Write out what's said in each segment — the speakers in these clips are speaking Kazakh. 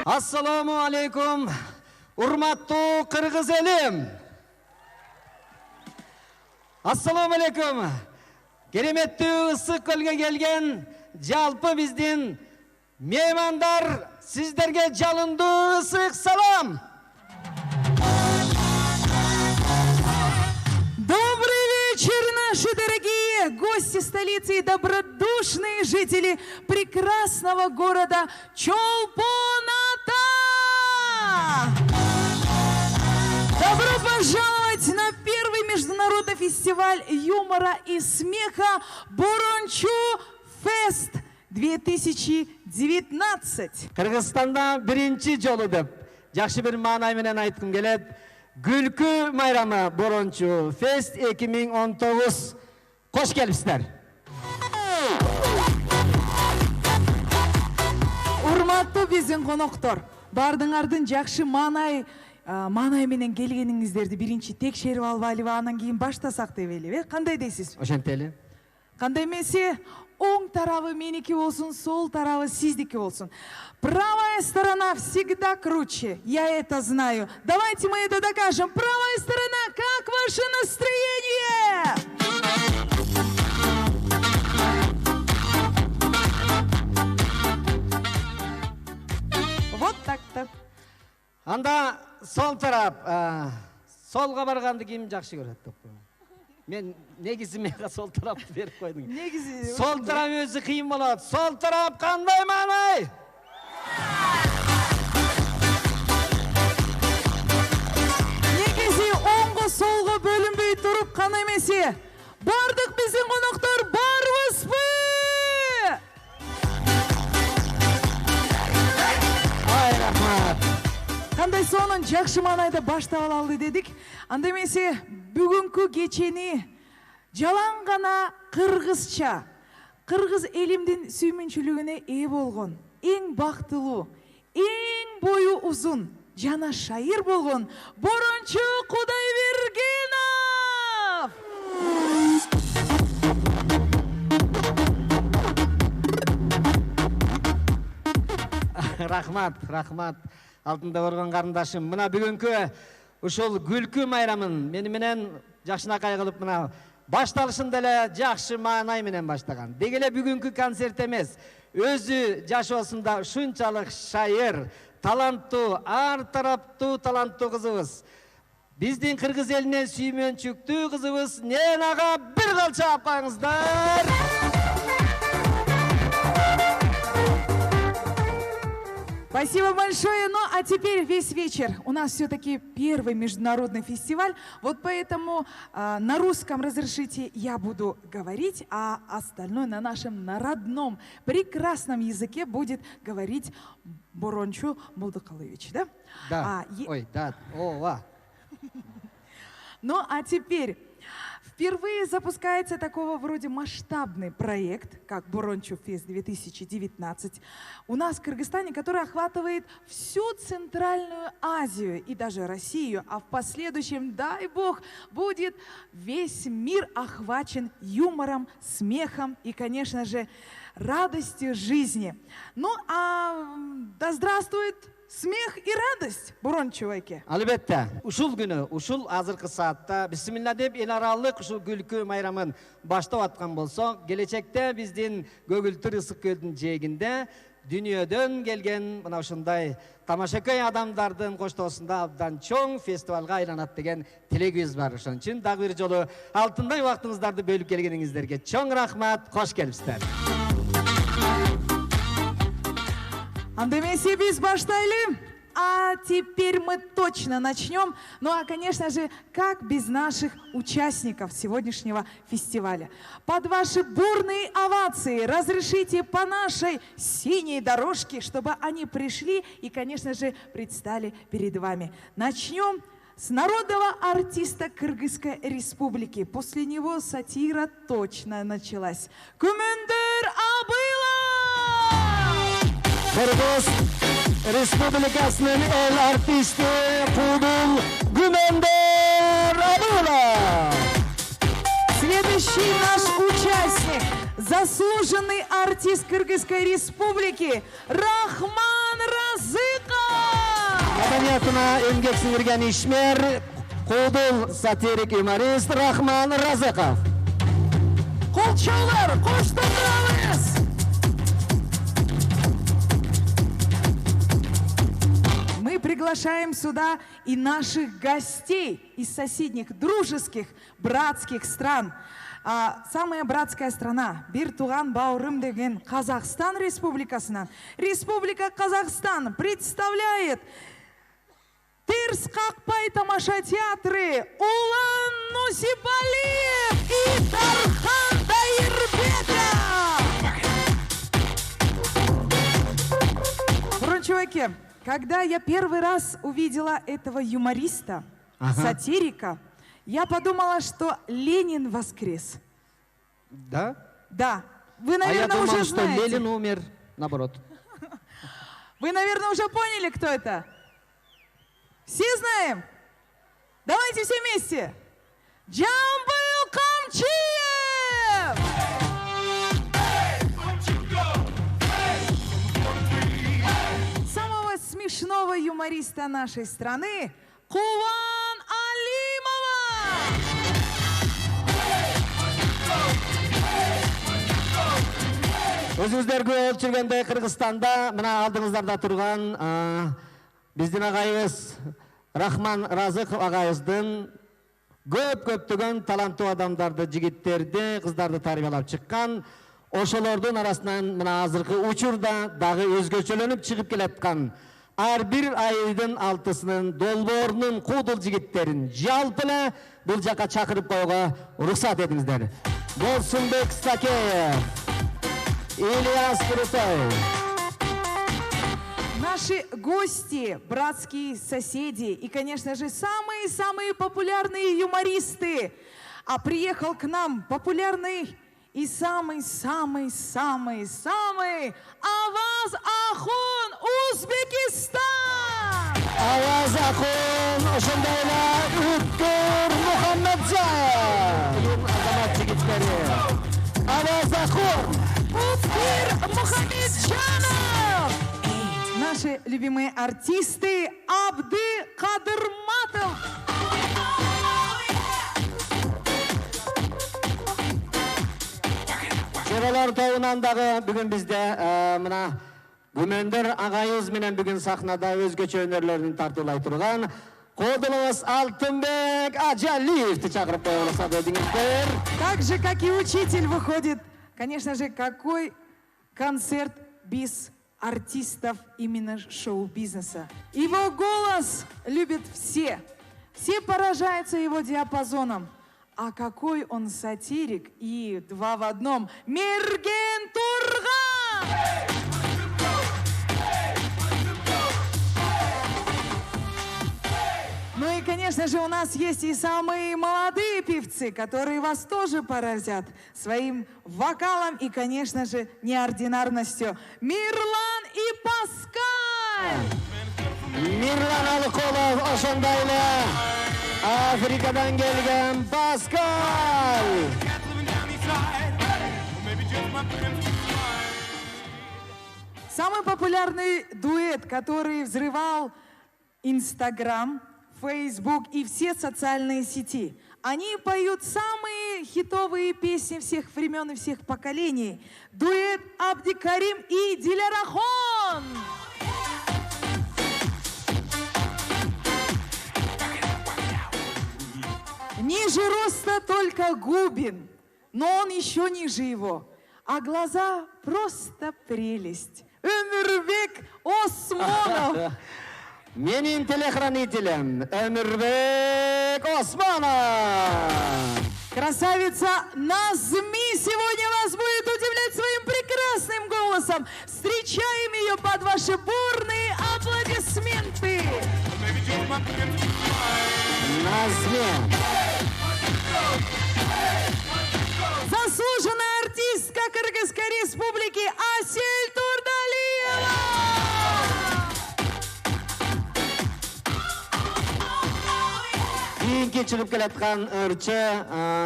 Ассаламу алейкум, урматтуу кыргыз элим. Ассаламу алейкум. Кереметтүү ысык көлгө келген жалпы биздин меймандар, сиздерге жалындуу ысык салам. Добрый вечер, наши дорогие гости столицы и добродушные жители прекрасного города Чолпон-Ата! Добро пожаловать на первый международный фестиваль юмора и смеха Борончу Фест 2019. Кыргызстанда биринчи жолу деп жакшы бир маанай менен айткым келет. Күлкү майрамы Борончу Фест 2019. Кош келипсиздер. Урматтуу биздин коноктор, бардыңардын жакшы маанай менен келгениңиздерди биринчи текшерип албайлыбы, анан кийин баштасак деп элем, кандай дейсиз? Ошентели. Кандай эмесе, оң тарабы меники болсун, сол тарабы сиздики болсун. Правая сторона всегда круче, я это знаю. Давайте мы это докажем. Правая сторона, как ваше настроение? Вот так-то. Анда сол тарап, солга барганды ким жакшы көрөт деп. Мен негизи мага сол тарапты берип койдум. Негизи сол тарап өзү кыйын болот. Сол тарап кандай маанай? Негизи оңго солго бөлүнбөй туруп кана эмесе. Бардык биздин коноктор барбызбы? Ай, рахмат. Кандай сонун жакшы маанайда баштап алалы дедик. Анда эмесе бүгүнкү кечени жалаң гана кыргызча, кыргыз элимдин сүймөнчүлүгүнө ээ болгон, эң бактылуу, эң бою узун жана шайыр болгон Борончу Кудайбергенов! Рахмат. Алтында көргөн карындашым. Мына бүгүнкү ушул күлкү майрамын мени менен жакшынакай кылып мына башталышын деле жакшы маанай менен баштаган. Деги эле бүгүнкү концерт эмес, өзү жашоосунда ушунчалык шайыр, таланттуу, ар тараптуу таланттуу кызыбыз. Биздин кыргыз элине сүймөнчүктүү кызыбыз Нен ага бир калчап коюңуздар. Спасибо большое. Ну, а теперь весь вечер. У нас все-таки первый международный фестиваль. Вот поэтому на русском разрешите я буду говорить, а остальное на нашем, на родном, прекрасном языке будет говорить Борончу Булдыкалович, да? Да. Ой, да. О. Ну, а теперь... Впервые запускается такого вроде масштабный проект, как Борончу Фест 2019. У нас в Кыргызстане, который охватывает всю Центральную Азию и даже Россию, а в последующем, дай бог, будет весь мир охвачен юмором, смехом и, конечно же, радостью жизни. Ну, а да здравствует смех и радость, Борончубайке. Албетте, ушул күнү, ушул азыркы саатта бисмилла деп эл аралык ушул күлкү майрамын баштап аткан болсо, келечекте биздин көгүлтүр ысык көлдүн жээгинде дүйнөдөн келген мына ушундай тамашакай адамдардын коштоосунда абдан чоң фестивалга айланат деген тилегибиз бар. Ошон үчүн дагы бир жолу алтындай убактыңыздарды бөлүп келгениңиздерге чоң рахмат, кош келипсиздер. Анда эмесе биз баштайлы. А теперь мы точно начнем. Ну а, конечно же, как без наших участников сегодняшнего фестиваля. Под ваши бурные овации разрешите по нашей синей дорожке, чтобы они пришли и, конечно же, предстали перед вами. Начнем с народного артиста Кыргызской республики. После него сатира точно началась. Күмөндөр Абыла! Кыргыз Республикасынын эл артисти Кудул Күмөндөр Абыла. Следующий наш участник, заслуженный артист Кыргызской республики Рахман Разыков. Madaniyatına emgek singirgen işmer, Kodul satirik humorist Rahman Razıkov. Қолчаулар, қоштандырамыз! Мы приглашаем сюда и наших гостей из соседних дружеских, братских стран. Самая братская страна, бир туған бауырым деген Казахстан Республикасынан. Республика Казахстан представляет Тырс қақпай тамаша театры Улан Нусипалиев и Тархан Дайырбеков. Бурон чуваки, когда я первый раз увидела этого юмориста, сатирика, я подумала, что Ленин воскрес. Да? Да. Вы, наверное, я думал, уже что знаете. Ленин умер, наоборот. Вы, наверное, уже поняли, кто это? Все знаем? Давайте все вместе. Джамбыл Камчиев! Самого смешного юмориста нашей страны Куван Алимова! Өзіңіздер көріп жүргендей Қырғызстанда мына алдыңыздарда тұрған біздің ағайымыз Рахман Разықов ағайымыздың көптөгөн таланттуу адамдарды, жигиттерди, кыздарды тарбиялап чыккан. Ошолордун арасынан мына азыркы учурда дагы өзгөчөлөнүп чыгып келаткан ар бир айдын 6-сынын долбоорунун куудул жигиттерин жалпы эле бул жака чакырып коюуга уруксат этиңиздер. Болсунбек Сакеев, Ильяс Крутой. Наши гости, братские соседи и, конечно же, самые-самые популярные юмористы. А приехал к нам популярный и самый-самый Аваз Ахун, Узбекистан! Аваз Ахун, ошондой эле Үткөр Мухаммеджаев. Азамат жигиттери. Аваз Ахун, Утфир Мухаммеджанов! Наши любимые артисты Абды Кадырматов. Чыралар тобунан дагы бүгүн бизде мына Гүмөндөр агайыбыз менен бүгүн сахнада өзгөчө өнөрлөрүн тартуулай турган Кодулубуз Алтынбек Ажалиевди чакырып коелуса дедиңиздер. Так же, как и учитель, выходит, конечно же, какой концерт без артистов именно шоу-бизнеса. Его голос любят все. Все поражаются его диапазоном. А какой он сатирик и два в одном. Мерген Турган! Ну и, конечно же, у нас есть и самые молодые певцы, которые вас тоже поразят своим вокалом и, конечно же, неординарностью. Мирлан и Паскаль! Мирлан Алыкулов, ошондой эле Африкадан келген Паскаль. Самый популярный дуэт, который взрывал Инстаграм, Фейсбук и все социальные сети. Они поют самые хитовые песни всех времен и всех поколений. Дуэт Абдикарим и Дилярахон. Ниже роста только Губин, но он еще ниже его. А глаза просто прелесть. Өмірбек Осмонов. Менин телохранителем Өмірбек Осмонов. Красавица Назми сегодня вас будет удивлять своим прекрасным голосом. Встречаем ее под ваши бурные аплодисменты. Назми. Заслуженная артистка Кыргызской республики Асель Турдалиева. Кийинки чыгып келаткан ырчы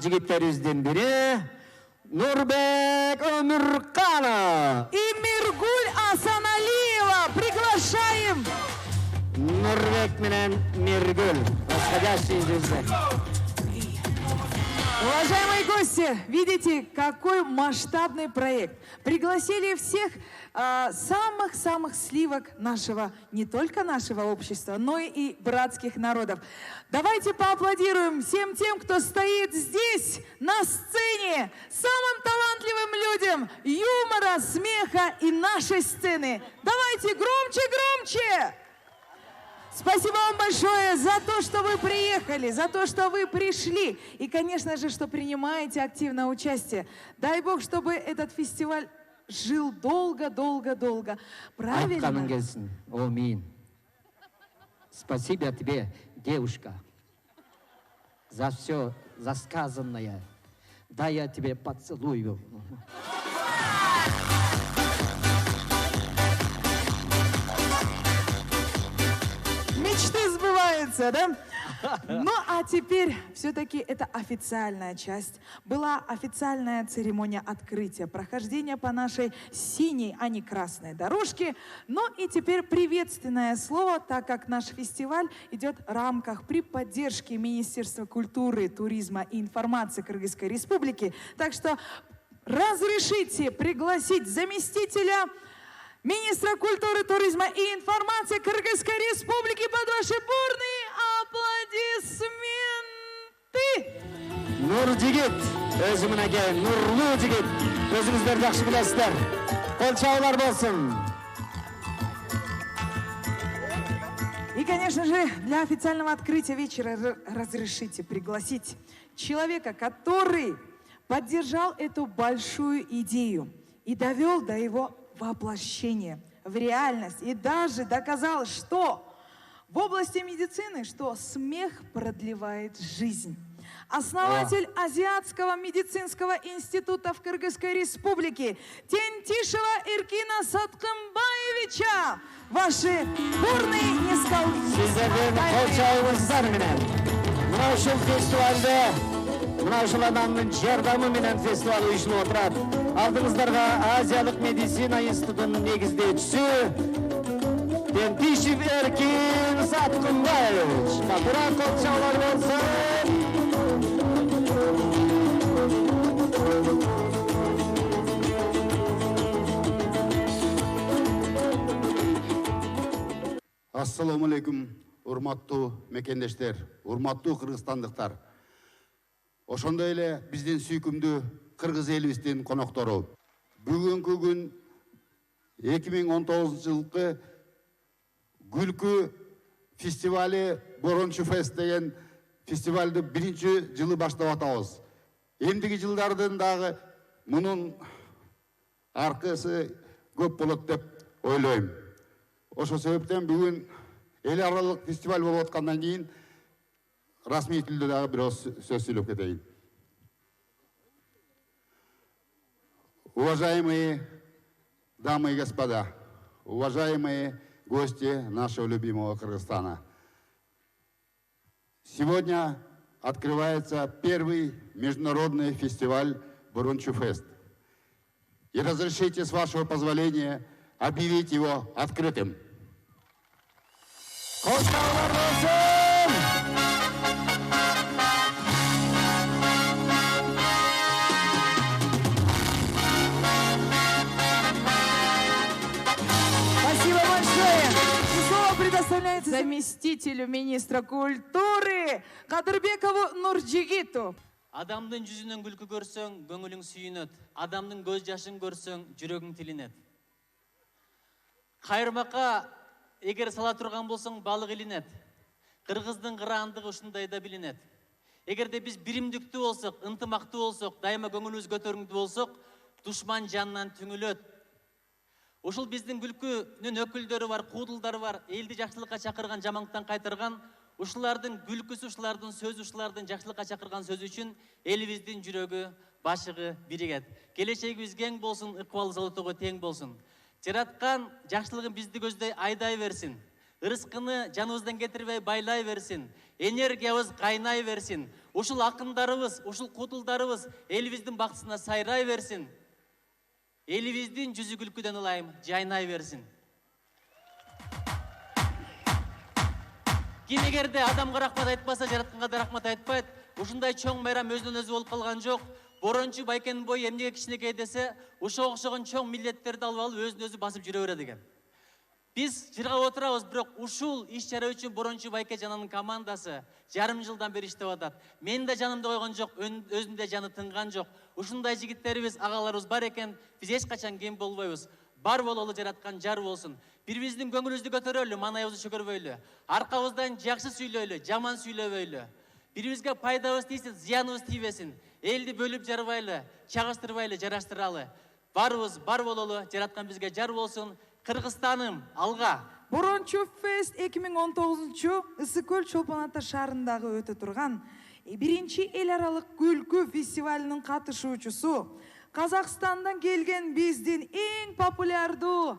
жигиттерибиздин бири Нурбек Өмүрканов. И Миргуль Асаналиева. Приглашаем. Нурбек менен Миргүл. Восходящие звезды. Уважаемые гости, видите, какой масштабный проект. Пригласили всех самых-самых сливок нашего, не только нашего общества, но и братских народов. Давайте поаплодируем всем тем, кто стоит здесь, на сцене, самым талантливым людям юмора, смеха и нашей сцены. Давайте громче! Спасибо вам большое за то, что вы приехали, за то, что вы пришли. И, конечно же, что принимаете активное участие. Дай Бог, чтобы этот фестиваль жил долго. Правильно? Амин. Спасибо тебе, девушка, за все, за сказанное. Дай я тебе поцелую. Мечты сбываются, да? Ну, а теперь все-таки это официальная часть. Была официальная церемония открытия, прохождения по нашей синей, а не красной дорожке. Ну и теперь приветственное слово, так как наш фестиваль идет в рамках при поддержке Министерства культуры, туризма и информации Кыргызской Республики. Так что разрешите пригласить заместителя министра культуры, туризма и информации Кыргызской Республики под ваши бурные аплодисменты. Нуржигит, өзүмүн аке, нурлуу жигит. Өзүңүздөр жакшы билесиздер. Кол чабуулар болсун. И, конечно же, для официального открытия вечера разрешите пригласить человека, который поддержал эту большую идею и довел до его воплощения в реальность. И даже доказал, что в области медицины, что смех продлевает жизнь. Основатель Азиатского медицинского института в Кыргызской Республике Тентишева Иркина Саткымбаевича. Ваши бурные Сиздердин кол чабууларыңыздар менен мына ушул фестивалде мына ушул адамдын жардамы менен фестиваль уюштурулуп отурат. Алдыңыздарга Азиялык медицина институтунун негиздөөчүсү Тентишев Эркин Саткымбаевич. Катыра кол чабуулар болсун. Ассаламу алейкум, урматтуу мекендештер, урматтуу кыргызстандыктар. Ошондой эле биздин сүйкүмдүү кыргыз элибиздин коноктору. Бүгүнкү күн 2019-жылкы күлкү фестивали Борончу фест деген фестивалды биринчи жылы баштап атабыз. Эндиги жылдардын дагы мунун аркасы көп болот деп ойлойм. Ошо себептен бүгүн эл аралык фестиваль болуп аткандан кийин расмий тилде дагы бир сөз сүйлөп кетейин. Уважаемые дамы и господа, уважаемые гости нашего любимого Кыргызстана. Сегодня открывается первый международный фестиваль Борончу фест. И разрешите, с вашего позволения, объявить его открытым. Спасибо большое. И слово предоставляется заместителю министра культуры Кадырбекову Нуржигиту. Адамдын жүзүнөн күлкү көрсөң, көңүлүң сүйүнөт. Адамдын көз жашын көрсөң, жүрөгүң тилинет. Кайырмакка эгер сала турган болсоң, балык илинет. Кыргыздын кыраандыгы ушундайда билинет. Эгерде биз биримдиктүү болсок, ынтымактуу болсок, дайыма көңүлүбүз көтөрүңдүү болсок, душман жанынан түңүлөт. Ушул биздин күлкүнүн өкүлдөрү бар, куудулдары бар, элди жакшылыкка чакырган, жамандыктан кайтарган. Ушулардын күлкүсү, ушулардын сөзү, ушулардын жакшылыкка чакырган сөзү үчүн элибиздин жүрөгү, башыгы биригет. Келечегибиз кең болсун, ыкбалы золотого тең болсун. Жараткан жакшылыгын бизди көздөй айдай берсин. Ырыскыны жаныбыздан кетирбей байлай берсин. Энергиябыз кайнай берсин. Ушул акындарыбыз, ушул куудулдарыбыз элибиздин бактысына сайрай берсин. Элибиздин жүзү күлкүдөн ылайым, жайнай берсин. эгерде адамга рахмат айтпаса, жаратканга да рахмат айтпайт. Ушундай чоң майрам өзүнөн өзү болуп калган жок. Борончу Байкенин бою эмнеге кичинекей десе, ошого окшогон чоң милletтерди алып алып өзүн өзү басып жүрө берет экен. Биз жыргап отурабыз, бирок ушул иш чара үчүн Борончу Байке жананын командасы жарым жылдан бери иштеп атат. Мен да жанымды койгон жок, өзүнүн жаны тынган жок. Ушундай жигиттерибиз, агаларыбыз бар экен, биз эч качан кем болбойбуз. Бар бололу, жараткан жар болсун. Бирибиздин көңүлүбүздү көтөрөлү, манайыбызды чөгөрбөйлү. Аркабыздан жакшы сүйлөйлү, жаман сүйлөбөйлү. Бирибизге пайдабыз тийсин, зыяныбыз тийбесин. Элди бөлүп жарбайлы, чагыштырбайлы, жараштыралы. Барыбыз бар бололу, жараткан бизге жар болсун. Кыргызстаным алга. Борончу фест 2019 Ысык көл Чолпон Ата шаарындагы өтө турган биринчи эл аралык күлкү фестивалынын катышуучусу, Казакстандан келген биздин эң популярдуу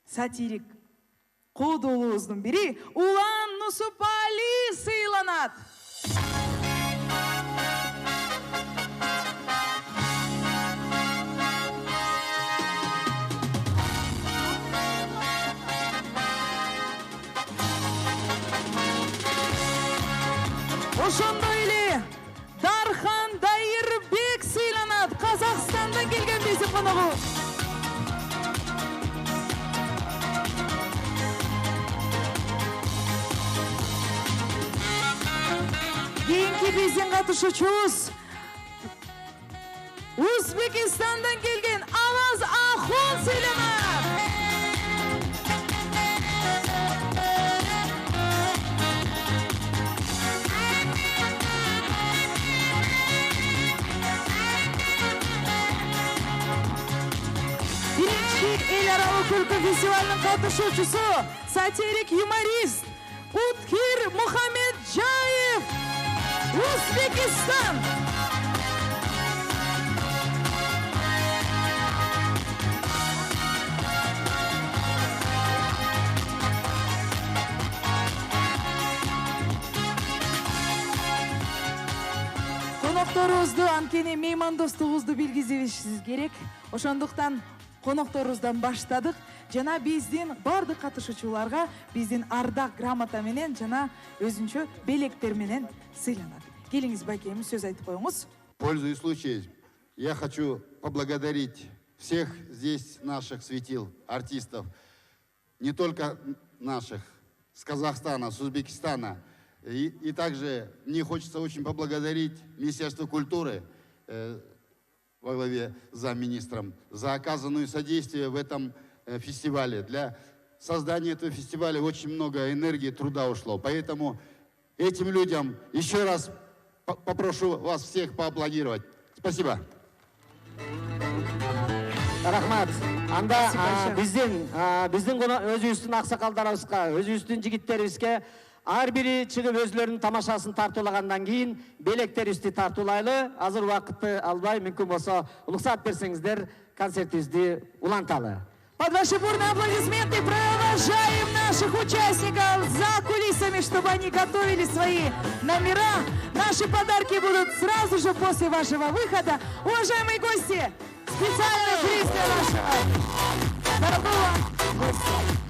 сатирик кодолубуздун бири Улан Нусупали сыйланат. Ошондой эле Дархан Дайырбек сыйланат. Казакстандан келген биздин коногу. Кийинки биздин катышуучубуз Өзбекистандан келген Аваз Ахун сыйланат. Эл аралык күлкү фестивалынын катышуучусу сатирик юморист Уткир Мухамеджаев, Өзбекистан. Конокторубузду анткени меймандостугубузду билгизишибиз керек. Ошондуктан конокторубуздан баштадык. Жана биздин бардык катышуучуларга биздин ардак грамота менен жана өзүнчө белектер менен сыйланат. Келиңиз Байкем, сөз айтып коюңуз. Пользуясь случаем, я хочу поблагодарить всех здесь наших светил, артистов, не только наших, с Казахстана, с Узбекистана. И также мне хочется очень поблагодарить Министерство культуры во главе с замминистром за оказанное содействие в этом фестивале. Для создания этого фестиваля очень много энергии, труда ушло. Поэтому этим людям еще раз попрошу вас всех поаплодировать. Спасибо. Рахмат. Анда биздин өзүбүздүн аксакалдарыбызга, өзүбүздүн жигиттерибизге ар бири чыгып өзлөрүнүн тамашасын тартуулагандан кийин белектерибизди тартуулайлы. Азыр убакытты албай, мүмкүн болсо уруксат берсеңиздер, концертибизди уланталы. Под ваши бурные аплодисменты провожаем наших участников за кулисами, чтобы они готовили свои номера. Наши подарки будут сразу же после вашего выхода. Уважаемые гости, специальный приз для нашего дорогого гостя.